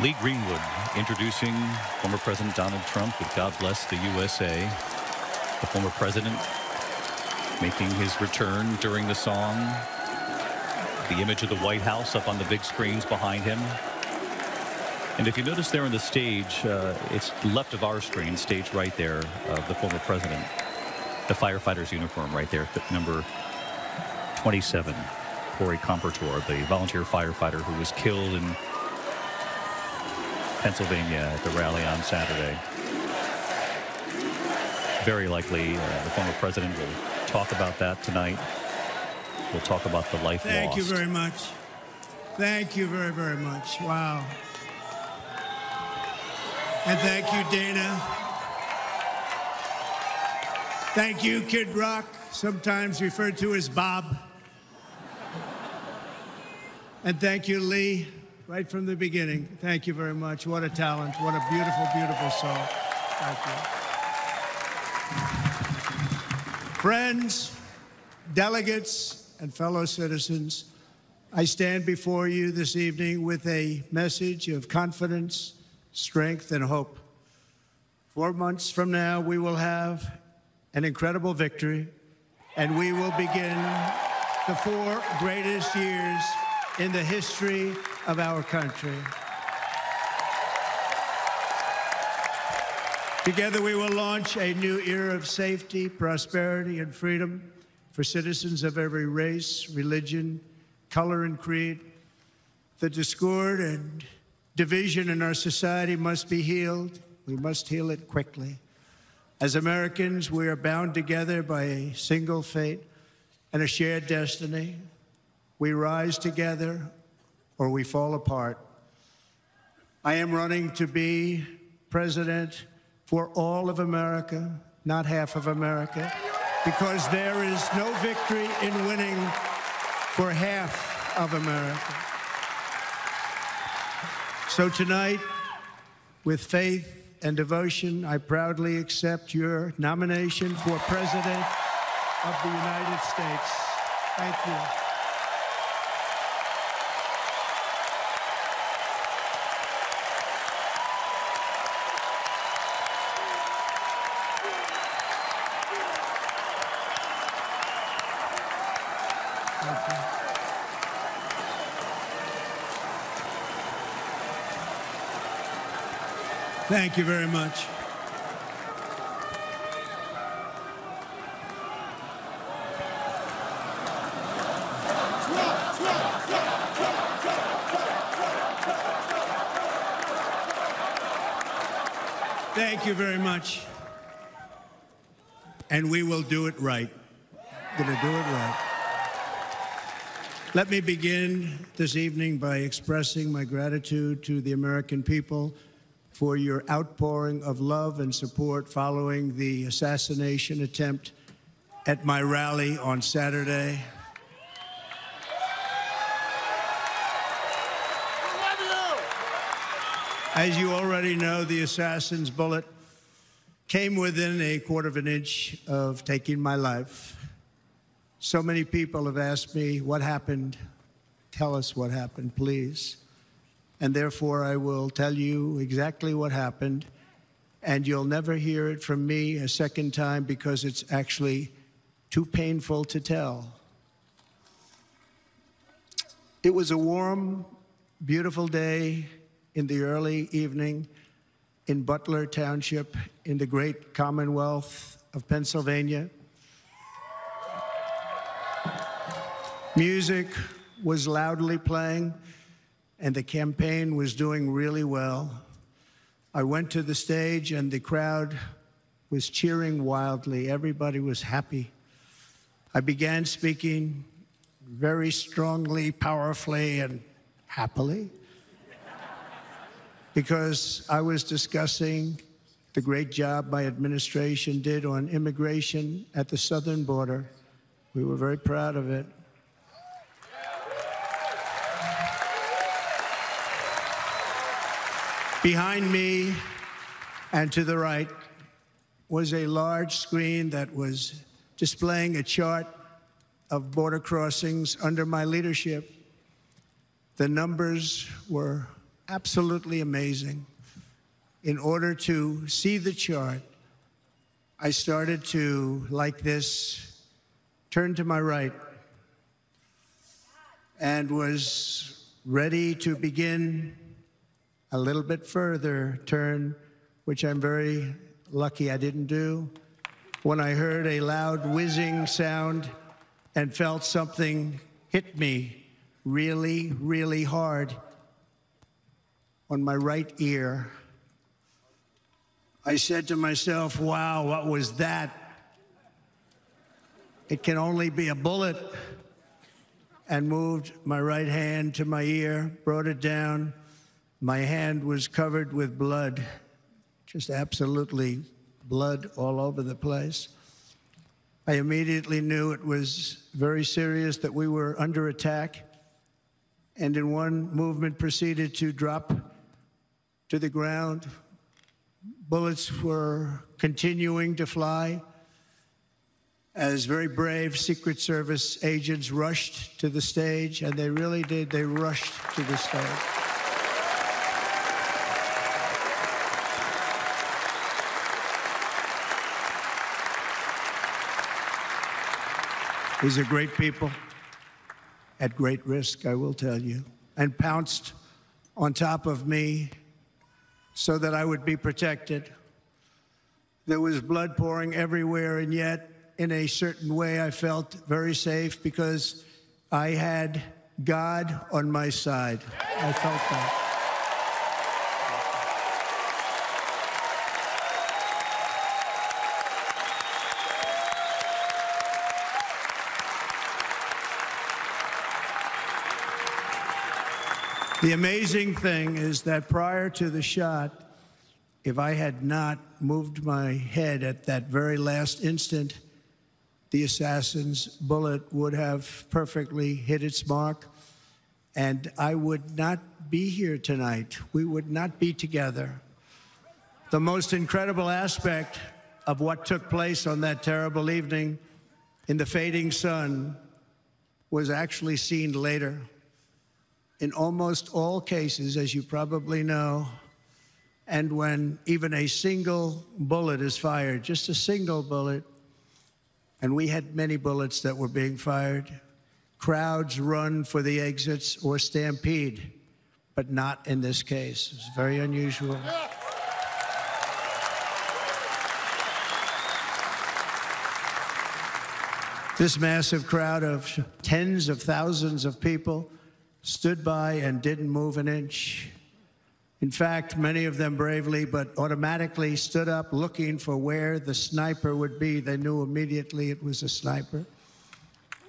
Lee Greenwood introducing former President Donald Trump with God Bless the USA. The former president making his return during the song. The image of the White House up on the big screens behind him. And if you notice there on the stage, it's left of our screen, stage right there, of the former president. The firefighter's uniform right there, number 27, Corey Compertor, the volunteer firefighter who was killed in Pennsylvania at the rally on Saturday. Very likely the former president will talk about that tonight. We'll talk about the life lost. Thank you very much. Thank you very, very much. Wow. And thank you, Dana. Thank you, Kid Rock, sometimes referred to as Bob. And thank you, Lee, right from the beginning. Thank you very much. What a talent. What a beautiful, beautiful song. Thank you. Friends, delegates, and fellow citizens, I stand before you this evening with a message of confidence, strength, and hope. 4 months from now, we will have an incredible victory, and we will begin the 4 greatest years in the history of our country. Together, we will launch a new era of safety, prosperity, and freedom for citizens of every race, religion, color, and creed. The discord and division in our society must be healed. We must heal it quickly. As Americans, we are bound together by a single fate and a shared destiny. We rise together or we fall apart. I am running to be president for all of America, not half of America, because there is no victory in winning for half of America. So tonight, with faith and devotion, I proudly accept your nomination for President of the United States. Thank you. Thank you very much. Thank you very much. And we will do it right. Gonna do it right. Let me begin this evening by expressing my gratitude to the American people for your outpouring of love and support following the assassination attempt at my rally on Saturday. As you already know, the assassin's bullet came within a quarter of an inch of taking my life. So many people have asked me, what happened? Tell us what happened, please. And therefore, I will tell you exactly what happened, and you'll never hear it from me a second time because it's actually too painful to tell. It was a warm, beautiful day in the early evening in Butler Township in the great Commonwealth of Pennsylvania. Music was loudly playing, and the campaign was doing really well. I went to the stage, and the crowd was cheering wildly. Everybody was happy. I began speaking very strongly, powerfully, and happily, because I was discussing the great job my administration did on immigration at the southern border. We were very proud of it. Behind me and to the right was a large screen that was displaying a chart of border crossings under my leadership. The numbers were absolutely amazing. In order to see the chart, I started to, like this, turn to my right and was ready to begin a little bit further turn, which I'm very lucky I didn't do, when I heard a loud whizzing sound and felt something hit me really, really hard on my right ear. I said to myself, wow, what was that? It can only be a bullet. And moved my right hand to my ear, brought it down. My hand was covered with blood, just absolutely blood all over the place. I immediately knew it was very serious, that we were under attack, and in one movement proceeded to drop to the ground. Bullets were continuing to fly as very brave Secret Service agents rushed to the stage, and they really did. They rushed to the stage. These are great people, at great risk, I will tell you, and pounced on top of me so that I would be protected. There was blood pouring everywhere, and yet, in a certain way, I felt very safe because I had God on my side. I felt that. The amazing thing is that prior to the shot, if I had not moved my head at that very last instant, the assassin's bullet would have perfectly hit its mark, and I would not be here tonight. We would not be together. The most incredible aspect of what took place on that terrible evening in the fading sun was actually seen later. In almost all cases, as you probably know, and when even a single bullet is fired, just a single bullet, and we had many bullets that were being fired, crowds run for the exits or stampede, but not in this case. It's very unusual. This massive crowd of tens of thousands of people stood by and didn't move an inch. In fact, many of them bravely, but automatically stood up looking for where the sniper would be. They knew immediately it was a sniper.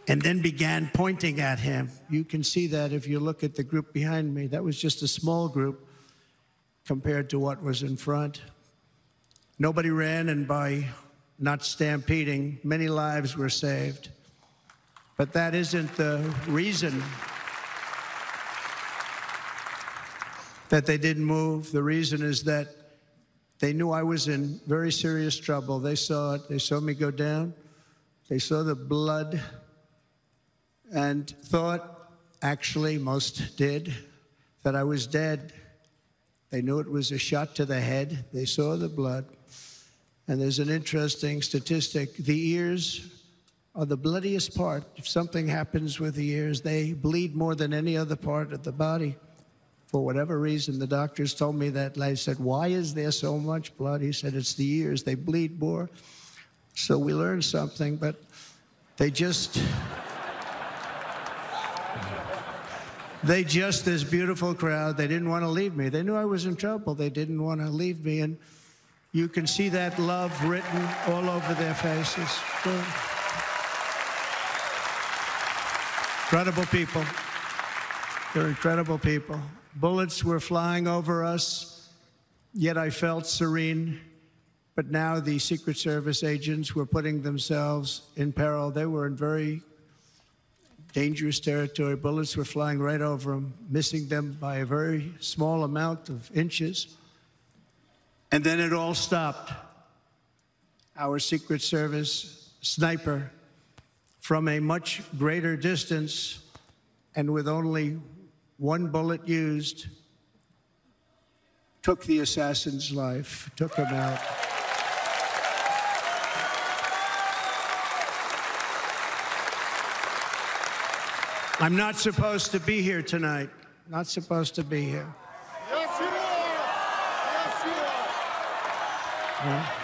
And then began pointing at him. You can see that if you look at the group behind me. That was just a small group compared to what was in front. Nobody ran, and by not stampeding, many lives were saved. But that isn't the reason that they didn't move. The reason is that they knew I was in very serious trouble. They saw it. They saw me go down. They saw the blood and thought, actually most did, that I was dead. They knew it was a shot to the head. They saw the blood. And there's an interesting statistic. The ears are the bloodiest part. If something happens with the ears, they bleed more than any other part of the body. For whatever reason, the doctors told me that. I said, why is there so much blood? He said, it's the ears. They bleed more. So we learned something, but they just, this beautiful crowd, they didn't want to leave me. They knew I was in trouble. They didn't want to leave me. And you can see that love written all over their faces. Incredible people. They're incredible people. Bullets were flying over us, yet I felt serene. But now the Secret Service agents were putting themselves in peril. They were in very dangerous territory. Bullets were flying right over them, missing them by a very small amount of inches. And then it all stopped. Our Secret Service sniper, from a much greater distance and with only one bullet used, took the assassin's life, took him out. I'm not supposed to be here tonight. Not supposed to be here. Yes, you are. Yes, you are. Yeah.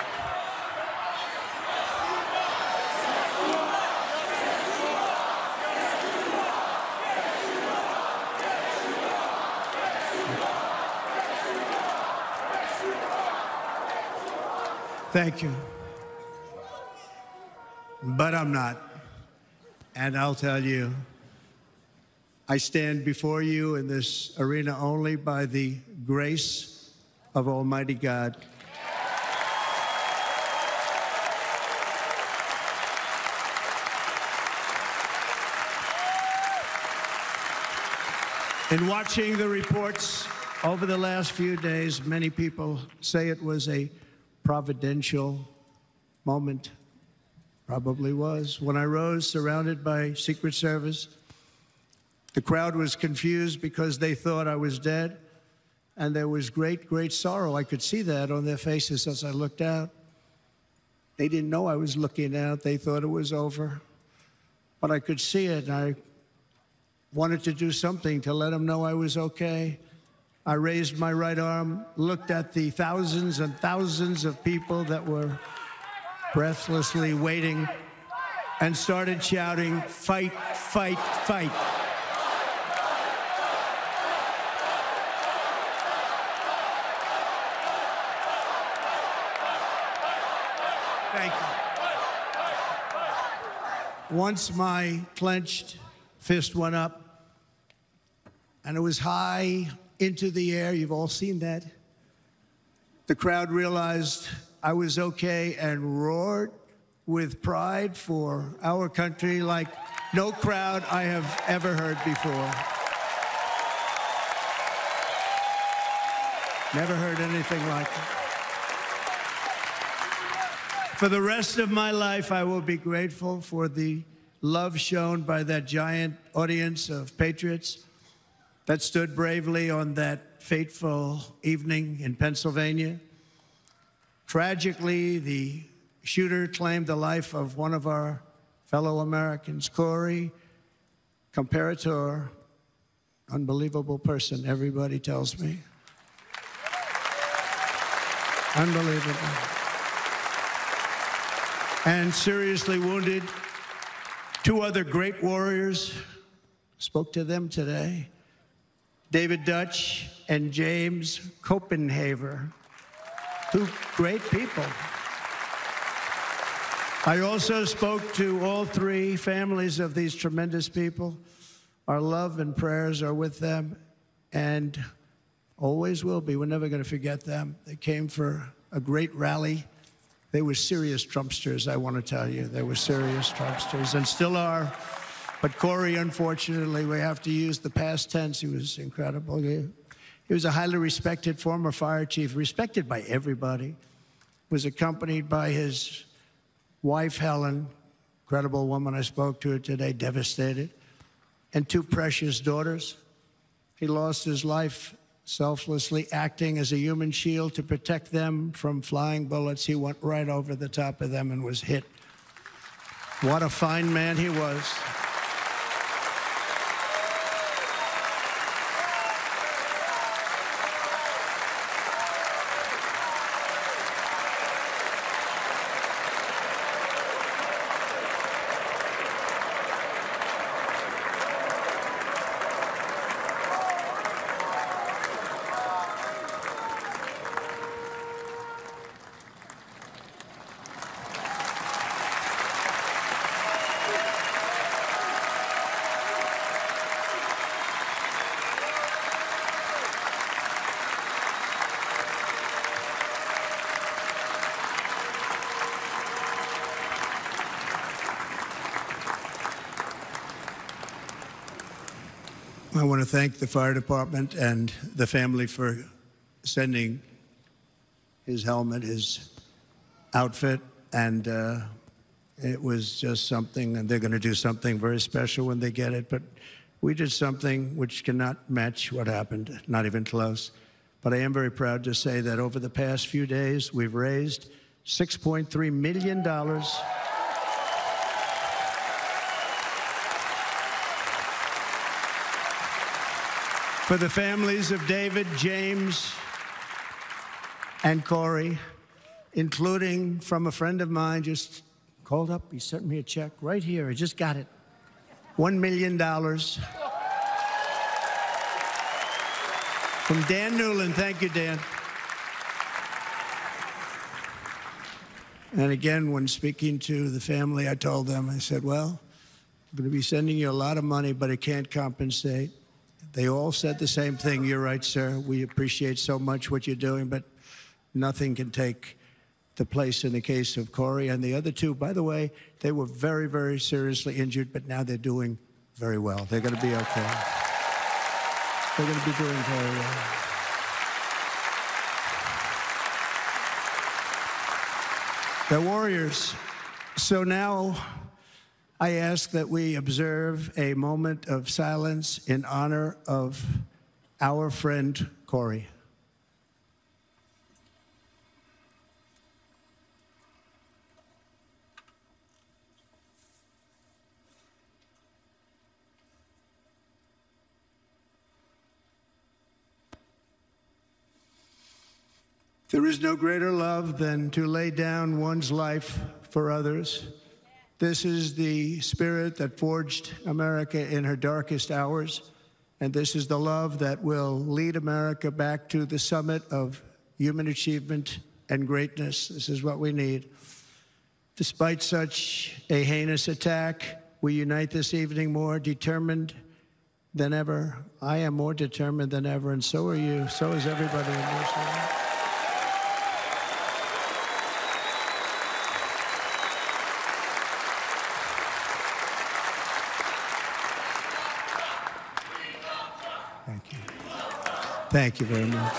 Thank you. But I'm not. And I'll tell you, I stand before you in this arena only by the grace of Almighty God. In watching the reports over the last few days, many people say it was a providential moment. Probably was. When I rose, surrounded by Secret Service, the crowd was confused because they thought I was dead, and there was great, great sorrow. I could see that on their faces as I looked out. They didn't know I was looking out. They thought it was over. But I could see it, and I wanted to do something to let them know I was okay. I raised my right arm, looked at the thousands and thousands of people that were breathlessly waiting, and started shouting, "Fight, fight, fight." Thank you. Once my clenched fist went up, and it was high into the air. You've all seen that. The crowd realized I was okay and roared with pride for our country like no crowd I have ever heard before. Never heard anything like it. For the rest of my life, I will be grateful for the love shown by that giant audience of patriots that stood bravely on that fateful evening in Pennsylvania. Tragically, the shooter claimed the life of one of our fellow Americans, Corey Comparator. Unbelievable person, everybody tells me. Unbelievable. And seriously wounded, two other great warriors. Spoke to them today. David Dutch and James Copenhaver. Two great people. I also spoke to all three families of these tremendous people. Our love and prayers are with them, and always will be. We're never going to forget them. They came for a great rally. They were serious Trumpsters, I want to tell you. They were serious Trumpsters, and still are. But Corey, unfortunately, we have to use the past tense. He was incredible. He was a highly respected former fire chief, respected by everybody. Was accompanied by his wife, Helen, incredible woman. I spoke to her today, devastated, and two precious daughters. He lost his life selflessly, acting as a human shield to protect them from flying bullets. He went right over the top of them and was hit. What a fine man he was. I want to thank the fire department and the family for sending his helmet, his outfit, and it was just something, and they're going to do something very special when they get it. But we did something which cannot match what happened, not even close. But I am very proud to say that over the past few days, we've raised $6.3 million for the families of David, James, and Corey, including from a friend of mine just called up. He sent me a check right here. I just got it. $1 million from Dan Newland. Thank you, Dan. And again, when speaking to the family, I told them, I said, well, I'm going to be sending you a lot of money, but it can't compensate. They all said the same thing. You're right, sir. We appreciate so much what you're doing, but nothing can take the place in the case of Corey and the other two. By the way, they were very, very seriously injured, but now they're doing very well. They're going to be okay. They're going to be doing very well. They're warriors. So now I ask that we observe a moment of silence in honor of our friend Corey. There is no greater love than to lay down one's life for others. This is the spirit that forged America in her darkest hours, and this is the love that will lead America back to the summit of human achievement and greatness. This is what we need. Despite such a heinous attack, we unite this evening more determined than ever. I am more determined than ever, and so are you. So is everybody in this room. Thank you. Thank you very much.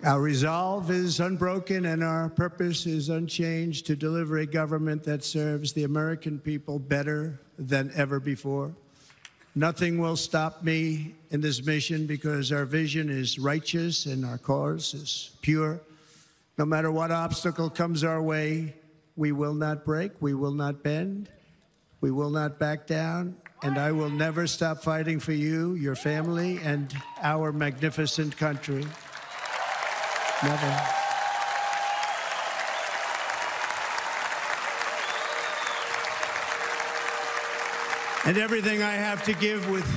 Our resolve is unbroken and our purpose is unchanged to deliver a government that serves the American people better than ever before. Nothing will stop me in this mission because our vision is righteous and our cause is pure. No matter what obstacle comes our way, we will not break, we will not bend, we will not back down, and I will never stop fighting for you, your family, and our magnificent country. Never. And everything I have to give with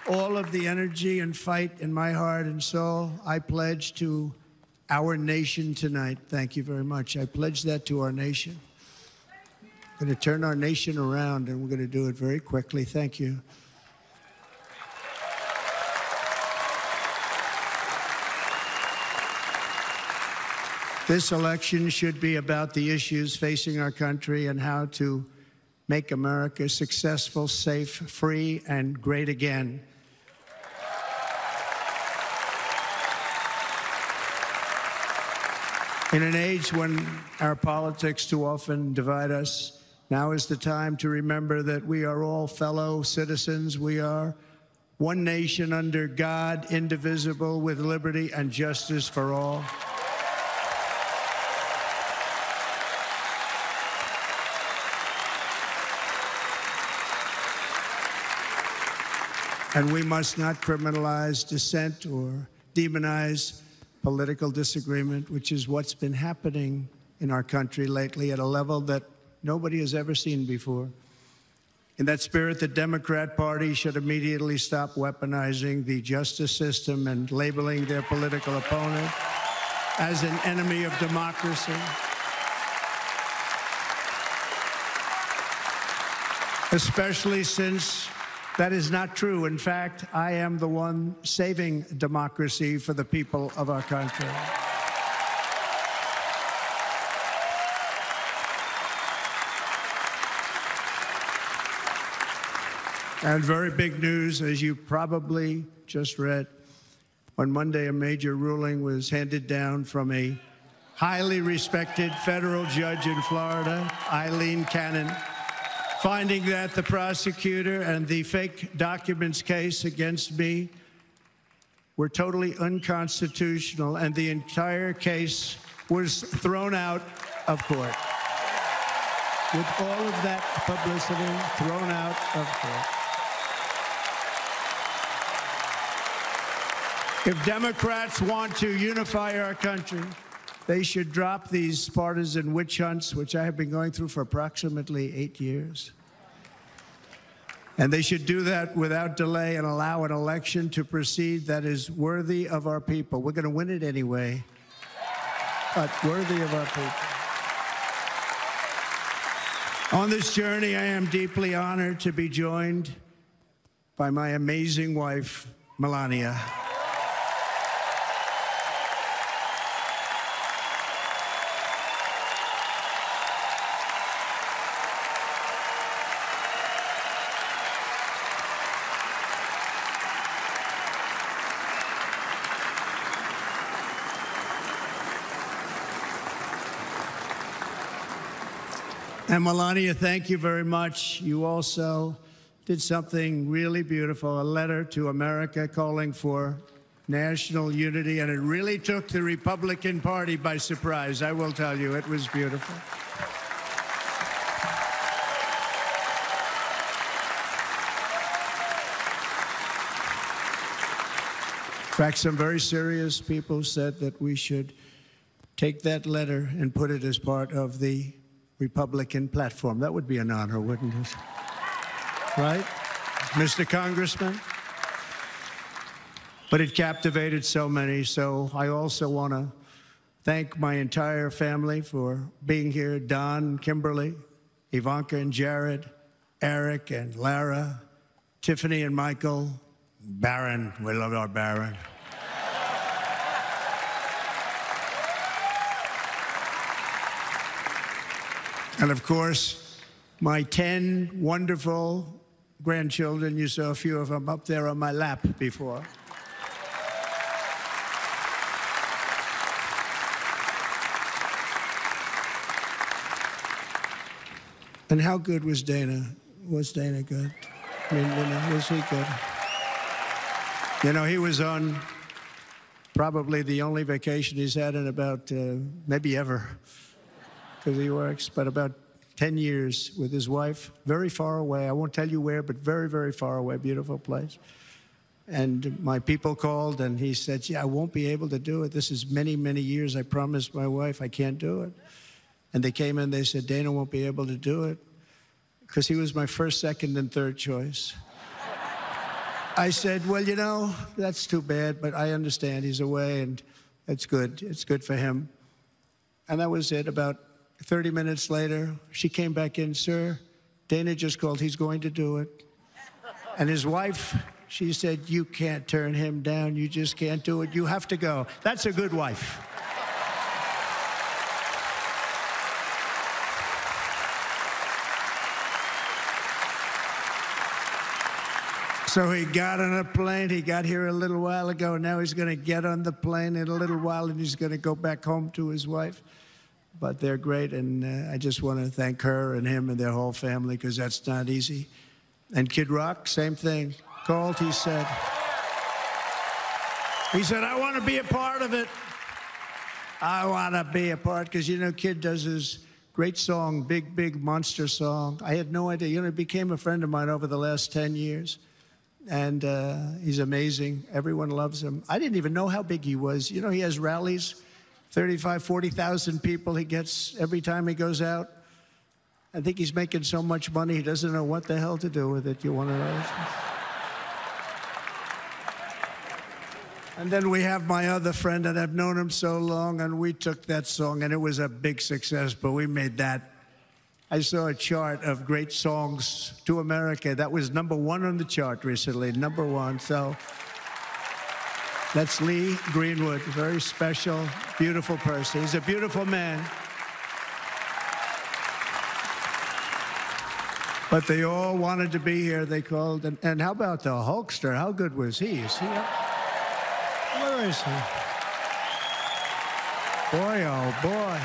all of the energy and fight in my heart and soul, I pledge to our nation tonight. Thank you very much. I pledge that to our nation. I'm going to turn our nation around, and we're going to do it very quickly. Thank you. This election should be about the issues facing our country and how to make America successful, safe, free, and great again. In an age when our politics too often divide us, now is the time to remember that we are all fellow citizens. We are one nation under God, indivisible, with liberty and justice for all. And we must not criminalize dissent or demonize political disagreement, which is what's been happening in our country lately at a level that nobody has ever seen before. In that spirit, the Democrat Party should immediately stop weaponizing the justice system and labeling their political opponent as an enemy of democracy. Especially since that is not true. In fact, I am the one saving democracy for the people of our country. And very big news, as you probably just read. On Monday, a major ruling was handed down from a highly respected federal judge in Florida, Eileen Cannon, finding that the prosecutor and the fake documents case against me were totally unconstitutional, and the entire case was thrown out of court. With all of that publicity, thrown out of court. If Democrats want to unify our country, they should drop these partisan witch hunts, which I have been going through for approximately 8 years. And they should do that without delay and allow an election to proceed that is worthy of our people. We're going to win it anyway, but worthy of our people. On this journey, I am deeply honored to be joined by my amazing wife, Melania. And Melania, thank you very much. You also did something really beautiful, a letter to America calling for national unity, and it really took the Republican Party by surprise. I will tell you, it was beautiful. In fact, some very serious people said that we should take that letter and put it as part of the Republican platform. That would be an honor, wouldn't it? Right, Mr. Congressman? But it captivated so many, so I also want to thank my entire family for being here. Don, Kimberly, Ivanka and Jared, Eric and Lara, Tiffany and Michael, Barron, we love our Barron. And of course, my 10 wonderful grandchildren. You saw a few of them up there on my lap before. And how good was Dana? Was Dana good? I mean, was he good? You know, he was on probably the only vacation he's had in about, maybe ever, because he works, but about 10 years with his wife, very far away. I won't tell you where, but very, very far away, beautiful place. And my people called, and he said, yeah, I won't be able to do it. This is many, many years. I promised my wife I can't do it. And they came in, they said, Dana won't be able to do it, because he was my first, second, and third choice. I said, well, you know, that's too bad, but I understand he's away, and it's good. It's good for him. And that was it. About 30 minutes later, she came back in, sir, Dana just called, he's going to do it. And his wife, she said, you can't turn him down, you just can't do it, you have to go. That's a good wife. So he got on a plane, he got here a little while ago, now he's gonna get on the plane in a little while and he's gonna go back home to his wife. But they're great, and I just want to thank her and him and their whole family, because that's not easy. And Kid Rock, same thing. Called, he said, I want to be a part of it. I want to be a part, because, you know, Kid does his great song, Big, Big Monster song. I had no idea. You know, he became a friend of mine over the last 10 years. And he's amazing. Everyone loves him. I didn't even know how big he was. You know, he has rallies. 35, 40,000 people he gets every time he goes out. I think he's making so much money, he doesn't know what the hell to do with it. You want to know? And then we have my other friend, and I've known him so long, and we took that song, and it was a big success, but we made that. I saw a chart of great songs to America. That was #1 on the chart recently, #1, so. That's Lee Greenwood, a very special, beautiful person. He's a beautiful man. But they all wanted to be here. They called. And how about the Hulkster? How good was he? Is he up? Where is he? Boy, oh boy.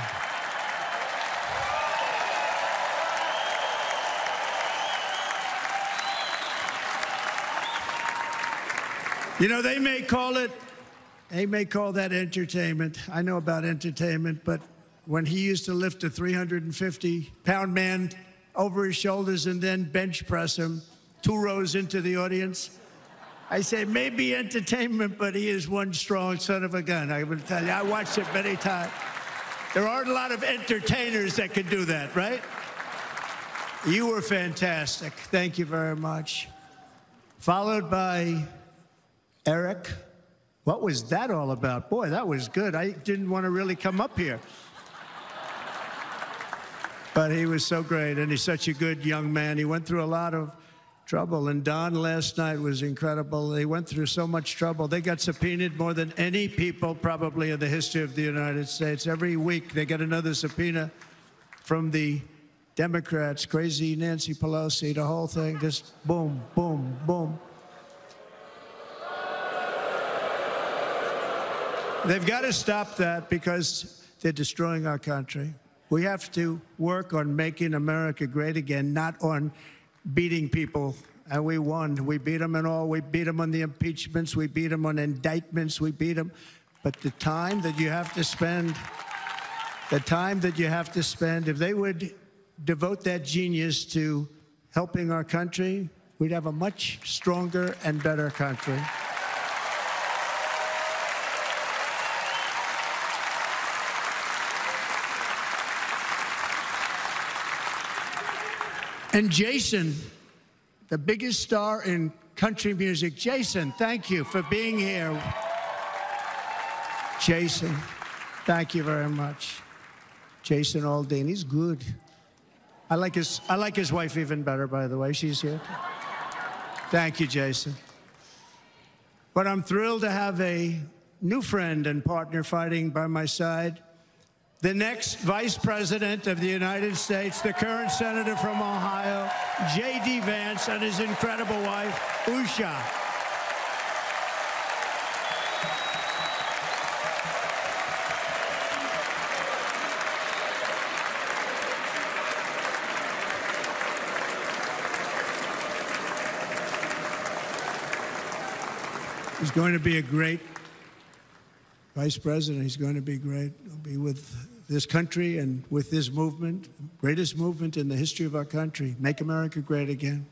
You know, they may call that entertainment. I know about entertainment, but when he used to lift a 350-pound man over his shoulders and then bench press him 2 rows into the audience, I say, maybe entertainment, but he is one strong son of a gun. I will tell you, I watched it many times. There aren't a lot of entertainers that can do that, right? You were fantastic. Thank you very much. Followed by Eric. What was that all about? Boy, that was good. I didn't want to really come up here. But he was so great, and he's such a good young man. He went through a lot of trouble, and Don last night was incredible. They went through so much trouble. They got subpoenaed more than any people probably in the history of the United States. Every week they get another subpoena from the Democrats, crazy Nancy Pelosi, the whole thing, just boom, boom, boom. They've got to stop that because they're destroying our country. We have to work on making America great again, not on beating people. And we won. We beat them and all. We beat them on the impeachments. We beat them on indictments. We beat them. But the time that you have to spend, if they would devote that genius to helping our country, we'd have a much stronger and better country. And Jason, the biggest star in country music. Jason, thank you for being here. Jason, thank you very much. Jason Aldean, he's good. I like his wife even better, by the way. She's here. Thank you, Jason. But I'm thrilled to have a new friend and partner fighting by my side. The next Vice President of the United States, the current Senator from Ohio, J.D. Vance, and his incredible wife, Usha. He's going to be a great Vice President. He's going to be great. He'll be with this country and with this movement, greatest movement in the history of our country, Make America Great Again.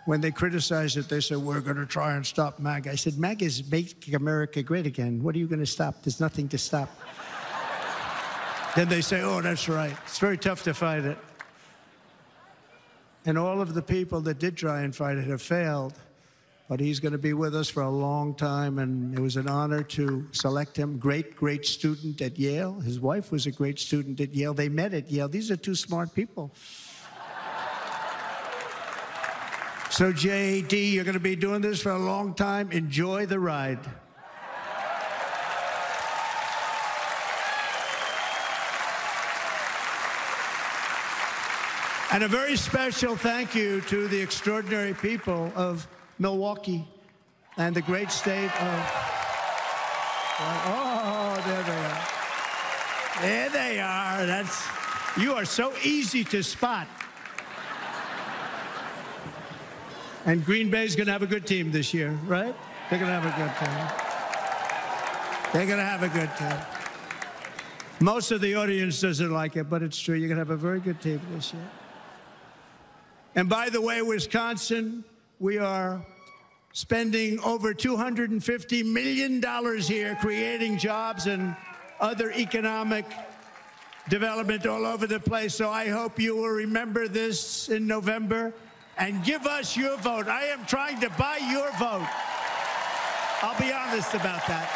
When they criticize it, they say, we're going to try and stop MAGA. I said, MAGA is Make America Great Again. What are you going to stop? There's nothing to stop. Then they say, oh, that's right. It's very tough to fight it. And all of the people that did try and fight it have failed. But he's going to be with us for a long time, and it was an honor to select him. Great, great student at Yale. His wife was a great student at Yale. They met at Yale. These are 2 smart people. So, J.D., you're going to be doing this for a long time. Enjoy the ride. And a very special thank you to the extraordinary people of Milwaukee and the great state of... Oh, there they are. There they are. You are so easy to spot. And Green Bay's going to have a good team this year, right? They're going to have a good team. They're going to have a good team. Most of the audience doesn't like it, but it's true. You're going to have a very good team this year. And by the way, Wisconsin, we are spending over $250 million here, creating jobs and other economic development all over the place. So I hope you will remember this in November and give us your vote. I am trying to buy your vote. I'll be honest about that.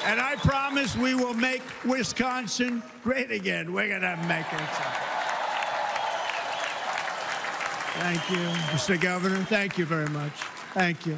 And I promise we will make Wisconsin great again. We're going to make it. Thank you, Mr. Governor. Thank you very much. Thank you.